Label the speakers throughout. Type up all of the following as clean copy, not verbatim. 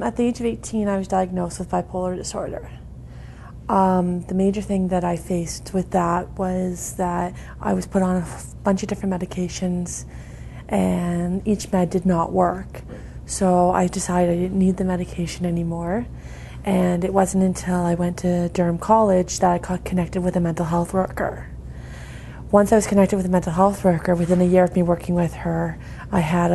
Speaker 1: At the age of 18, I was diagnosed with bipolar disorder. The major thing that I faced with that was that I was put on a bunch of different medications and each med did not work. So I decided I didn't need the medication anymore. And it wasn't until I went to Durham College that I got connected with a mental health worker. Once I was connected with a mental health worker, within a year of me working with her, I had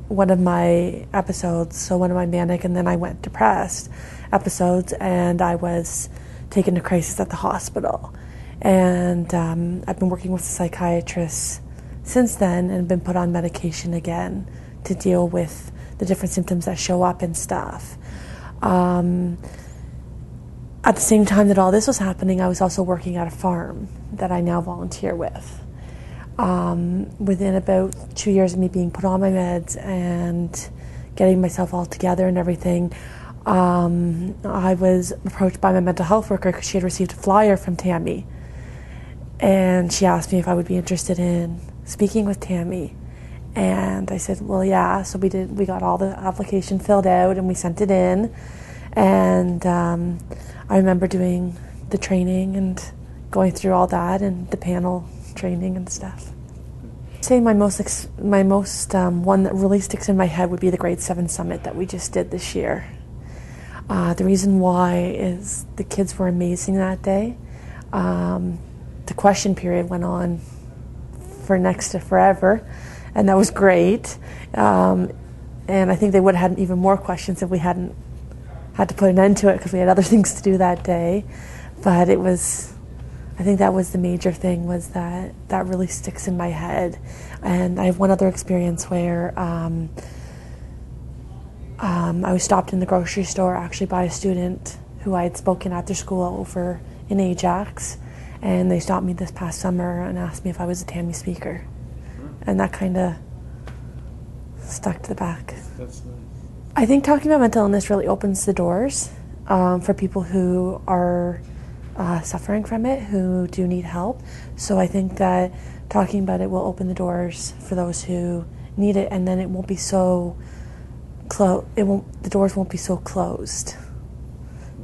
Speaker 1: one of my episodes, so one of my manic and then I went depressed episodes, and I was taken to crisis at the hospital. And I've been working with a psychiatrist since then and been put on medication again to deal with the different symptoms that show up and stuff. At the same time that all this was happening, I was also working at a farm that I now volunteer with. Within about 2 years of me being put on my meds and getting myself all together and everything, I was approached by my mental health worker because she had received a flyer from Tammy. And she asked me if I would be interested in speaking with Tammy. And I said, well, yeah. So we got all the application filled out and we sent it in. And I remember doing the training and going through all that and the panel training and stuff. I'd say my most one that really sticks in my head would be the Grade 7 Summit that we just did this year. The reason why is the kids were amazing that day. The question period went on for next to forever, and that was great. And I think they would have had even more questions if we hadn't had to put an end to it because we had other things to do that day. But I think that was the major thing, was that really sticks in my head. And I have one other experience where I was stopped in the grocery store actually by a student who I had spoken at their school over in Ajax. And they stopped me this past summer and asked me if I was a Tammy speaker. And that kind of stuck to the back.
Speaker 2: That's nice.
Speaker 1: I think talking about mental illness really opens the doors for people who are suffering from it, who do need help. So I think that talking about it will open the doors for those who need it, and then it won't be so the doors won't be so closed.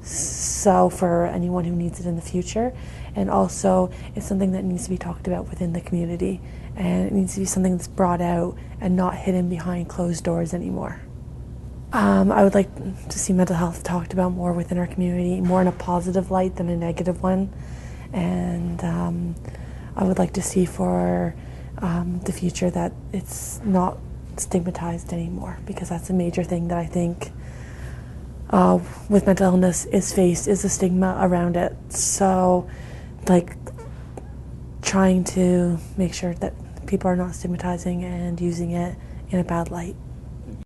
Speaker 1: So for anyone who needs it in the future, and also it's something that needs to be talked about within the community, and it needs to be something that's brought out and not hidden behind closed doors anymore. I would like to see mental health talked about more within our community, more in a positive light than a negative one. And I would like to see for the future that it's not stigmatized anymore, because that's a major thing that I think with mental illness is a stigma around it. So trying to make sure that people are not stigmatizing and using it in a bad light.